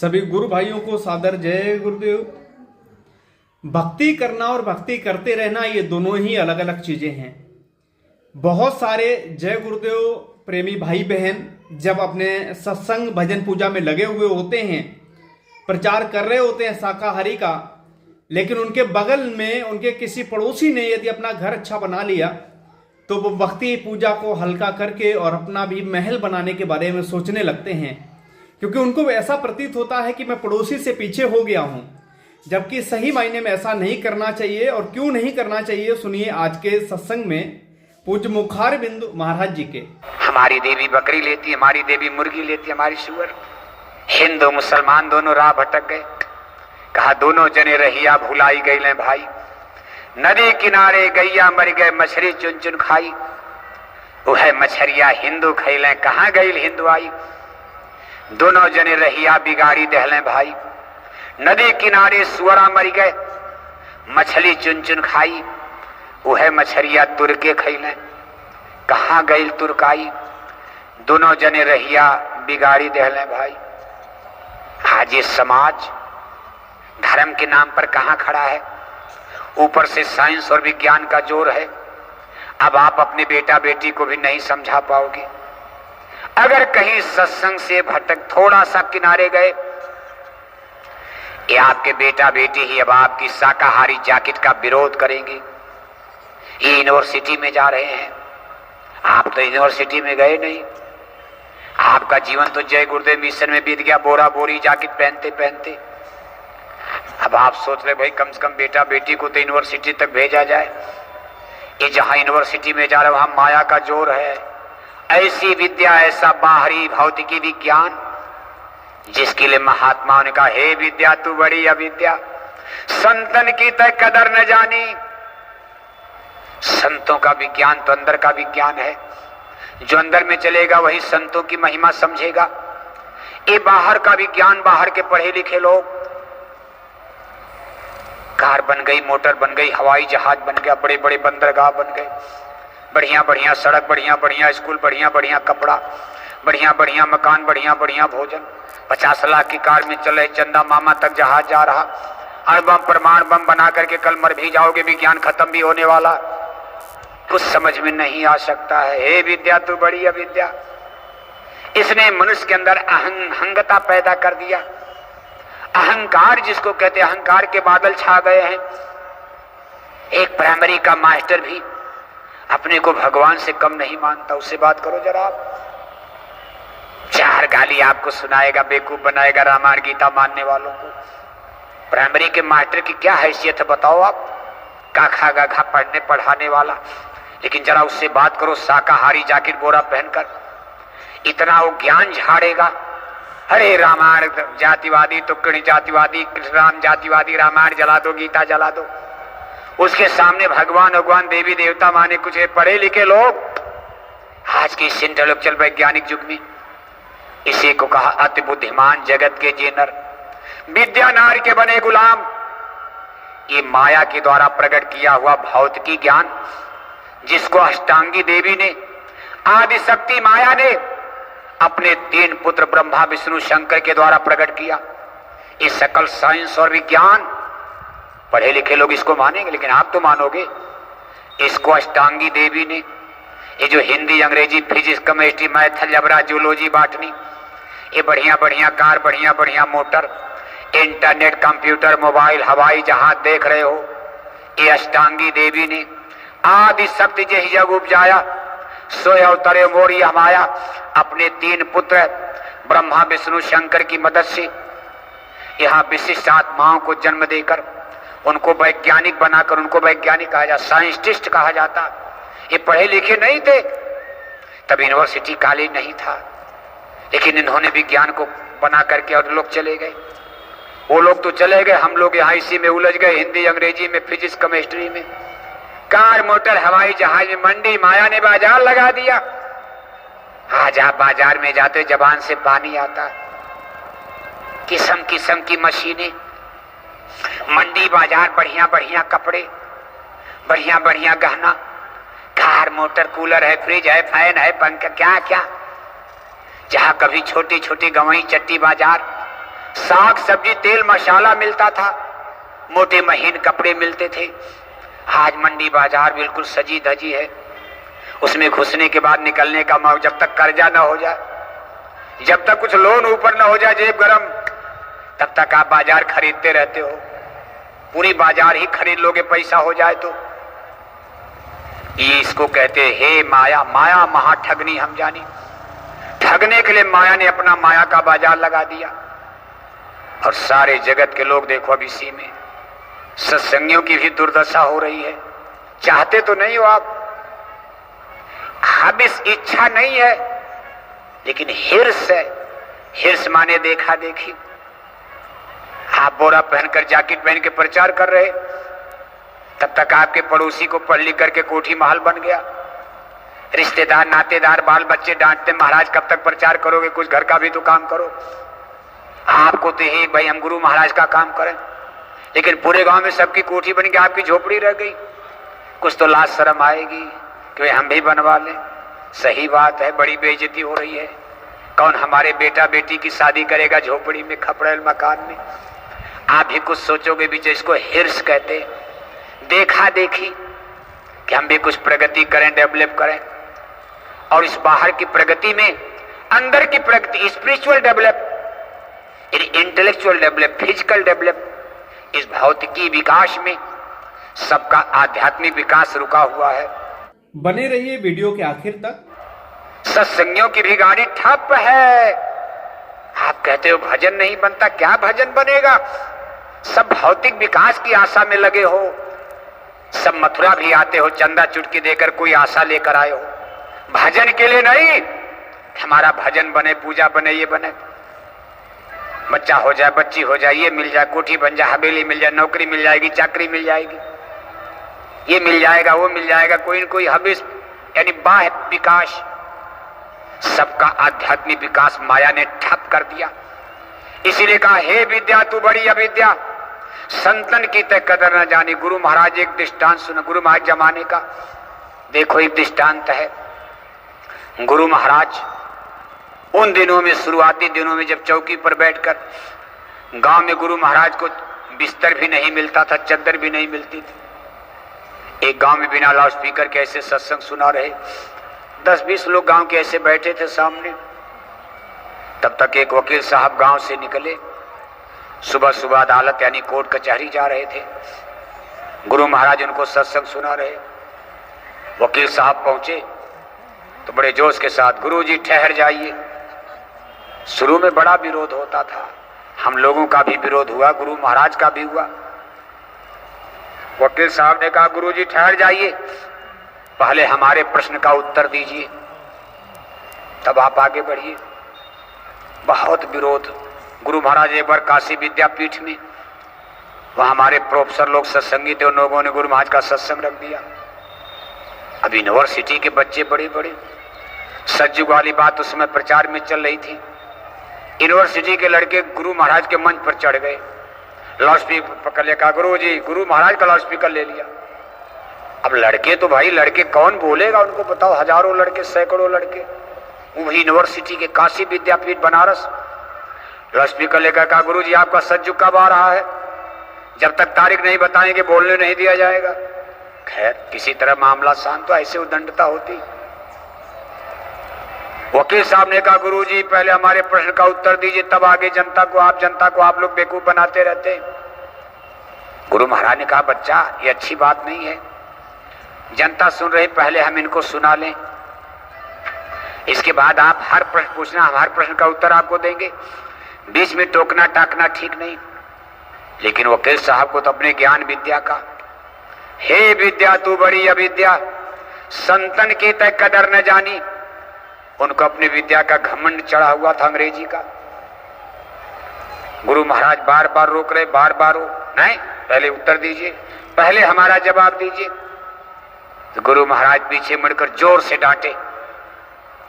सभी गुरु भाइयों को सादर जय गुरुदेव। भक्ति करना और भक्ति करते रहना ये दोनों ही अलग अलग चीजें हैं। बहुत सारे जय गुरुदेव प्रेमी भाई बहन जब अपने सत्संग भजन पूजा में लगे हुए होते हैं, प्रचार कर रहे होते हैं शाकाहारी का, लेकिन उनके बगल में उनके किसी पड़ोसी ने यदि अपना घर अच्छा बना लिया तो वो भक्ति पूजा को हल्का करके और अपना भी महल बनाने के बारे में सोचने लगते हैं, क्योंकि उनको ऐसा प्रतीत होता है कि मैं पड़ोसी से पीछे हो गया हूं। जबकि सही मायने में ऐसा नहीं करना चाहिए। और क्यों नहीं करना चाहिए, सुनिए आज के सत्संग में पूज्य मुखार बिंदु महाराज जी के। हमारी देवी बकरी लेती, हमारी देवी मुर्गी लेती, हमारी सुअर। हिंदू मुसलमान दोनों राह भटक गए। कहा दोनों जने रहिया भुलाई गई ले भाई। नदी किनारे गैया मर गए, मछली चुन चुन खाई। वह मछरिया हिंदू खैले, कहाँ गई हिंदू आई। दोनों जने रहिया बिगाड़ी दहले भाई। नदी किनारे सुअरा मर गए, मछली चुन चुन खाई। वह मछरिया तुर के खैले, कहाँ गई तुरकाई। दोनों जने रहिया बिगाड़ी दहले भाई। आज ये समाज धर्म के नाम पर कहाँ खड़ा है। ऊपर से साइंस और विज्ञान का जोर है। अब आप अपने बेटा बेटी को भी नहीं समझा पाओगे। अगर कहीं सत्संग से भटक थोड़ा सा किनारे गए, ये आपके बेटा बेटी ही अब आपकी शाकाहारी जैकेट का विरोध करेंगे। ये यूनिवर्सिटी में जा रहे हैं, आप तो यूनिवर्सिटी में गए नहीं। आपका जीवन तो जय गुरुदेव मिशन में बीत गया, बोरा बोरी जैकेट पहनते पहनते। अब आप सोच रहे भाई कम से कम बेटा बेटी को तो यूनिवर्सिटी तक भेजा जाए। ये जहां यूनिवर्सिटी में जा रहे वहां माया का जोर है। ऐसी विद्या, ऐसा बाहरी भौतिकी विज्ञान जिसके लिए महात्माओं ने कहा, हे विद्या तू बड़ी अविद्या, संतन की तय कदर न जानी। संतों का विज्ञान तो अंदर का विज्ञान है। जो अंदर में चलेगा वही संतों की महिमा समझेगा। ये बाहर का विज्ञान, बाहर के पढ़े लिखे लोग, कार बन गई, मोटर बन गई, हवाई जहाज बन गया, बड़े बड़े बंदरगाह बन गए, बढ़िया बढ़िया सड़क, बढ़िया बढ़िया स्कूल, बढ़िया बढ़िया कपड़ा, बढ़िया बढ़िया मकान, बढ़िया बढ़िया भोजन। 50 लाख की कार में चले, चंदा मामा तक जहाज जा रहा। अणुबम परमाणु बम बना करके कल मर भी जाओगे, विज्ञान खत्म भी होने वाला। कुछ समझ में नहीं आ सकता है। हे विद्या तू बड़ी अविद्या। इसने मनुष्य के अंदर अहंगता पैदा कर दिया। अहंकार जिसको कहते हैं, अहंकार के बादल छा गए हैं। एक प्राइमरी का मास्टर भी अपने को भगवान से कम नहीं मानता। उससे बात करो जरा आप, 4 गाली आपको सुनाएगा, बेवकूफ बनाएगा रामायण गीता मानने वालों को। प्राइमरी के मास्टर की क्या हैसियत है बताओ आप, काखा गाखा पढ़ने पढ़ाने वाला। लेकिन जरा उससे बात करो शाकाहारी जैकेट बोरा पहनकर, इतना वो ज्ञान झाड़ेगा। अरे रामायण जातिवादी, तुक्कड़ी जातिवादी, कृष्ण राम जातिवादी, रामायण जला दो, गीता जला दो। उसके सामने भगवान भगवान देवी देवता माने कुछ पढ़े लिखे लोग। आज की इस इंटेलेक्चुअल वैज्ञानिक युग में इसी को कहा अति बुद्धिमान जगत के जेनर, विद्या नार के बने गुलाम। ये माया के द्वारा प्रकट किया हुआ भौतिकी ज्ञान, जिसको अष्टांगी देवी ने, आदि शक्ति माया ने अपने 3 पुत्र ब्रह्मा विष्णु शंकर के द्वारा प्रकट किया। ये सकल साइंस और विज्ञान, पढ़े लिखे लोग इसको मानेंगे, लेकिन आप तो मानोगे। इसको अष्टांगी देवी ने, ये जो हिंदी अंग्रेजी physics chemistry math algebra zoology botany, ये बढ़िया बढ़िया कार, बढ़िया बढ़िया मोटर, इंटरनेट, कंप्यूटर, मोबाइल, हवाई जहाज देख रहे हो, ये अष्टांगी देवी ने आदि शक्ति जही जग उपजाया। सोए अवतरे मोरी हमाया। अपने 3 पुत्र ब्रह्मा विष्णु शंकर की मदद से यहाँ विशिष्ट आत्माओं को जन्म देकर उनको वैज्ञानिक बनाकर, उनको वैज्ञानिक कहा जाता, साइंटिस्ट कहा जाता। ये पढ़े लिखे नहीं थे, तब यूनिवर्सिटी कॉलेज नहीं था, लेकिन इन्होंने विज्ञान को बना करके और लोग चले गए। वो लोग तो चले गए, हम लोग यहाँ इसी में उलझ गए, हिंदी अंग्रेजी में, फिजिक्स केमिस्ट्री में, कार मोटर हवाई जहाज में। मंडी माया ने बाजार लगा दिया। आज आप बाजार में जाते, जबान से पानी आता। किस्म किस्म की मशीनें, मंडी बाजार, बढ़िया बढ़िया कपड़े, बढ़िया बढ़िया गहना, कार मोटर, कूलर है, फ्रिज है, फैन है, पंखा, क्या क्या। जहां कभी छोटी छोटी गवई चट्टी बाजार, साग सब्जी तेल मसाला मिलता था, मोटे महीन कपड़े मिलते थे। आज मंडी बाजार बिल्कुल सजी धजी है। उसमें घुसने के बाद निकलने का मौका, जब तक कर्जा ना हो जाए, जब तक कुछ लोन ऊपर ना हो जाए जेब गरम, तब तक आप बाजार खरीदते रहते हो। पूरी बाजार ही खरीद लोगे पैसा हो जाए तो। ये इसको कहते हैं हे माया। माया महाठगनी हम जानी। ठगने के लिए माया ने अपना माया का बाजार लगा दिया। और सारे जगत के लोग देखो अब इसी में। सत्संगियों की भी दुर्दशा हो रही है। चाहते तो नहीं हो आप, हाबिस इच्छा नहीं है, लेकिन हिर्स है। हिर्स माने देखा देखी। आप बोरा पहनकर जैकेट पहन के प्रचार कर रहे, तब तक आपके पड़ोसी को पढ़ लिख करके कोठी महल बन गया। रिश्तेदार नातेदार बाल बच्चे डांटते, महाराज कब तक प्रचार करोगे, कुछ घर का भी तो काम करो। आपको तो ही भाई हम गुरु महाराज का काम करें, लेकिन पूरे गांव में सबकी कोठी बन के आपकी झोपड़ी रह गई। कुछ तो लाज शर्म आएगी कि हम भी बनवा लें। सही बात है, बड़ी बेइज्जती हो रही है। कौन हमारे बेटा बेटी की शादी करेगा झोपड़ी में, खपड़ेल मकान में। आप भी कुछ सोचोगे बीच, इसको हिर्स कहते, देखा देखी कि हम भी कुछ प्रगति करें, डेवलप करें। और इस बाहर की प्रगति में अंदर की प्रगति, spiritual develop, intellectual develop, physical develop, इस भौतिकी विकास में सबका आध्यात्मिक विकास रुका हुआ है। बने रहिए वीडियो के आखिर तक। सत्संगियों की भी गाड़ी ठप है। आप कहते हो भजन नहीं बनता, क्या भजन बनेगा? सब भौतिक विकास की आशा में लगे हो। सब मथुरा भी आते हो, चंदा चुटकी देकर कोई आशा लेकर आए हो। भजन के लिए नहीं, हमारा भजन बने, पूजा बने, ये बने, बच्चा हो जाए, बच्ची हो जाए, ये मिल जाए, कोठी बन जाए, हवेली मिल जाए, नौकरी मिल जाएगी, चाकरी मिल जाएगी, ये मिल जाएगा, वो मिल जाएगा, कोई न कोई हविस, यानी बाह्य विकास। सबका आध्यात्मिक विकास माया ने ठप कर दिया। इसीलिए कहा हे विद्या तू बड़ी अविद्या, संतन की तय कदर न जानी। गुरु महाराज एक दृष्टांत सुना, गुरु महाराज जमाने का देखो एक दृष्टांत है। गुरु महाराज उन दिनों में, शुरुआती दिनों में, जब चौकी पर बैठकर गांव में गुरु महाराज को बिस्तर भी नहीं मिलता था, चद्दर भी नहीं मिलती थी। एक गांव में बिना लाउड स्पीकर के ऐसे सत्संग सुना रहे, 10-20 लोग गांव के ऐसे बैठे थे सामने। तब तक एक वकील साहब गांव से निकले, सुबह सुबह अदालत यानी कोर्ट कचहरी जा रहे थे। गुरु महाराज उनको सत्संग सुना रहे। वकील साहब पहुंचे तो बड़े जोश के साथ, गुरु जी ठहर जाइए। शुरू में बड़ा विरोध होता था, हम लोगों का भी विरोध हुआ, गुरु महाराज का भी हुआ। वकील साहब ने कहा गुरु जी ठहर जाइए, पहले हमारे प्रश्न का उत्तर दीजिए, तब आप आगे बढ़िए। बहुत विरोध। गुरु महाराज एक बार काशी विद्यापीठ में, वहां हमारे प्रोफेसर लोग सत्संगी थे, उन लोगों ने गुरु महाराज का सत्संग रख दिया। अब यूनिवर्सिटी के बच्चे बड़े बड़े, सतयुग वाली बात उस समय प्रचार में चल रही थी। यूनिवर्सिटी के लड़के गुरु महाराज के मंच पर चढ़ गए, लाउड स्पीकर पकड़ लिया, कहा गुरु जी, गुरु महाराज का लाउड स्पीकर ले लिया। अब लड़के तो भाई लड़के, कौन बोलेगा उनको बताओ, हजारों लड़के, सैकड़ों लड़के, वो यूनिवर्सिटी के काशी विद्यापीठ बनारस। लाउड स्पीकर लेकर कहा गुरु जी आपका सतयुग कब आ रहा है? जब तक तारीख नहीं बताएंगे बोलने नहीं दिया जाएगा। खैर किसी तरह मामला शांत, तो ऐसे उदंडता होती। वकील साहब ने कहा गुरु जी पहले हमारे प्रश्न का उत्तर दीजिए, तब आगे जनता को आप लोग बेवकूफ बनाते रहते हैं। गुरु महाराज ने कहा बच्चा ये अच्छी बात नहीं है, जनता सुन रही, पहले हम इनको सुना लें, इसके बाद आप हर प्रश्न पूछना, हम हर प्रश्न का उत्तर आपको देंगे। बीच में टोकना टाकना ठीक नहीं। लेकिन वकील साहब को तो अपने ज्ञान विद्या का, हे विद्या तू बड़ी अविद्या, संतन की तय कदर न जानी। उनको अपनी विद्या का घमंड चढ़ा हुआ था, अंग्रेजी का। गुरु महाराज बार बार रोक रहे, बार बार नहीं, पहले उत्तर दीजिए, पहले हमारा जवाब दीजिए। तो गुरु महाराज पीछे मुड़कर जोर से डांटे,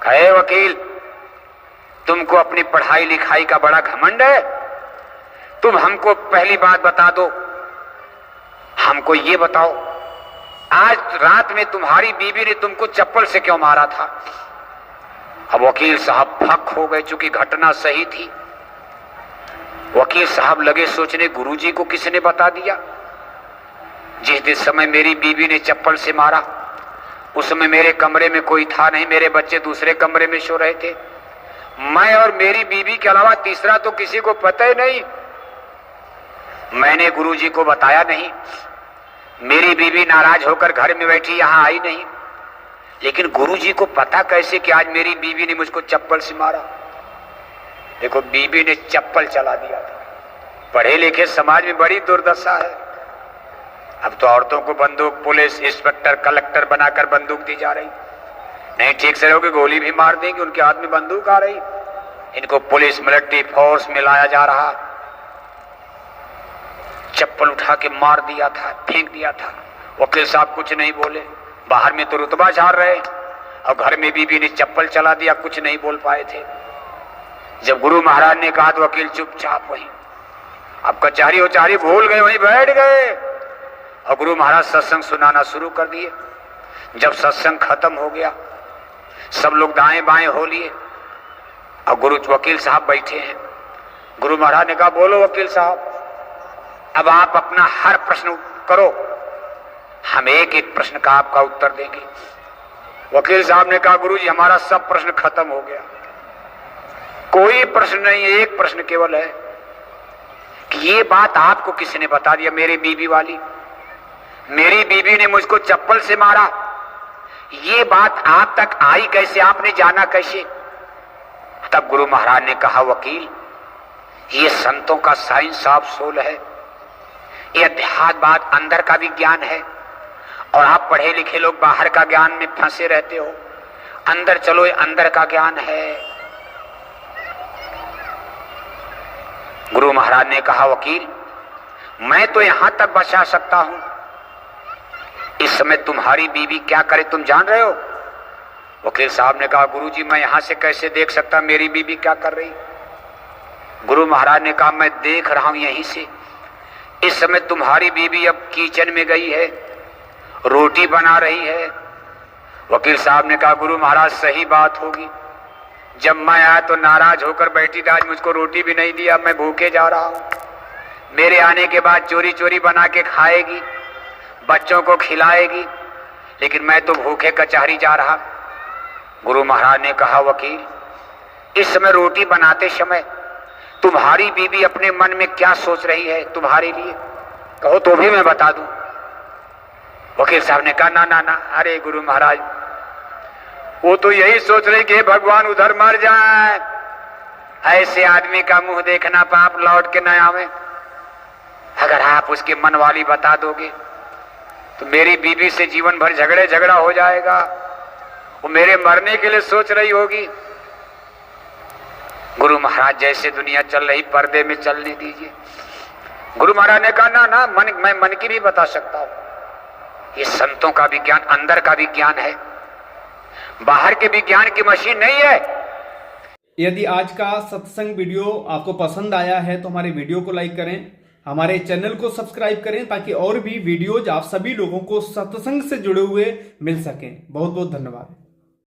कहे वकील तुमको अपनी पढ़ाई लिखाई का बड़ा घमंड है, तुम हमको पहली बात बता दो, हमको ये बताओ आज रात में तुम्हारी बीवी ने तुमको चप्पल से क्यों मारा था? अब वकील साहब फक हो गए, चूंकि घटना सही थी। वकील साहब लगे सोचने, गुरुजी को किसने बता दिया? जिस समय मेरी बीवी ने चप्पल से मारा उस समय मेरे कमरे में कोई था नहीं, मेरे बच्चे दूसरे कमरे में सो रहे थे। मैं और मेरी बीवी के अलावा तीसरा तो किसी को पता ही नहीं। मैंने गुरुजी को बताया नहीं। मेरी बीवी नाराज होकर घर में बैठी, यहां आई नहीं। लेकिन गुरुजी को पता कैसे कि आज मेरी बीवी ने मुझको चप्पल से मारा? देखो, बीवी ने चप्पल चला दिया था। पढ़े लिखे समाज में बड़ी दुर्दशा है। अब तो औरतों को बंदूक, पुलिस, इंस्पेक्टर, कलेक्टर बनाकर बंदूक दी जा रही। नहीं ठीक से रहोगे गोली भी मार देंगे, उनके हाथ में बंदूक आ रही। इनको पुलिस, मिलिट्री फोर्स में लाया जा रहा। चप्पल उठा के मार दिया था, फेंक दिया था। वकील साहब कुछ नहीं बोले। बाहर में तो रुतबा झाड़ रहे और घर में बीवी ने चप्पल चला दिया, कुछ नहीं बोल पाए थे। जब गुरु महाराज ने कहा तो वकील चुपचाप वहीं, अब कचहरी उचारी भूल गए, वहीं बैठ गए और गुरु महाराज सत्संग सुनाना शुरू कर दिए। जब सत्संग खत्म हो गया, सब लोग दाएं बाएं हो लिए और गुरु वकील साहब बैठे हैं। गुरु महाराज ने कहा, बोलो वकील साहब, अब आप अपना हर प्रश्न करो, हम एक एक प्रश्न का आपका उत्तर देंगे। वकील साहब ने कहा, गुरु जी हमारा सब प्रश्न खत्म हो गया, कोई प्रश्न नहीं है, एक प्रश्न केवल है कि ये बात आपको किसने बता दिया? मेरी बीवी वाली, मेरी बीवी ने मुझको चप्पल से मारा, ये बात आप तक आई कैसे? आपने जाना कैसे? तब गुरु महाराज ने कहा, वकील ये संतों का साइंस ऑफ सोल है, ये अध्यात्मवाद अंदर का भी ज्ञान है और आप पढ़े लिखे लोग बाहर का ज्ञान में फंसे रहते हो। अंदर चलो, ये अंदर का ज्ञान है। गुरु महाराज ने कहा, वकील मैं तो यहां तक बचा सकता हूं, इस समय तुम्हारी बीवी क्या करे तुम जान रहे हो? वकील साहब ने कहा, गुरुजी मैं यहां से कैसे देख सकता मेरी बीवी क्या कर रही? गुरु महाराज ने कहा, मैं देख रहा हूं यहीं से। इस समय तुम्हारी बीवी अब किचन में गई है, रोटी बना रही है। वकील साहब ने कहा, गुरु महाराज सही बात होगी, जब मैं आया तो नाराज होकर बैठी थी, आज मुझको रोटी भी नहीं दिया, मैं भूखे जा रहा हूं। मेरे आने के बाद चोरी चोरी बना के खाएगी, बच्चों को खिलाएगी, लेकिन मैं तो भूखे कचहरी जा रहा। गुरु महाराज ने कहा, वकील इस समय रोटी बनाते समय तुम्हारी बीवी अपने मन में क्या सोच रही है तुम्हारे लिए? कहो तो भी मैं बता दूं। वकील साहब ने कहा, ना ना ना, अरे गुरु महाराज वो तो यही सोच रही कि भगवान उधर मर जाए, ऐसे आदमी का मुंह देखना पाप लौट के न आवे। अगर आप उसके मन वाली बता दोगे तो मेरी बीवी से जीवन भर झगड़ा हो जाएगा, वो मेरे मरने के लिए सोच रही होगी। गुरु महाराज जैसे दुनिया चल रही पर्दे में चलने दीजिए। गुरु महाराज ने कहा, ना ना, मैं मन की भी बता सकता हूं। ये संतों का भी ज्ञान, अंदर का भी ज्ञान है, बाहर के विज्ञान की मशीन नहीं है। यदि आज का सत्संग वीडियो आपको पसंद आया है तो हमारे वीडियो को लाइक करें, हमारे चैनल को सब्सक्राइब करें ताकि और भी वीडियोज आप सभी लोगों को सत्संग से जुड़े हुए मिल सकें। बहुत बहुत धन्यवाद।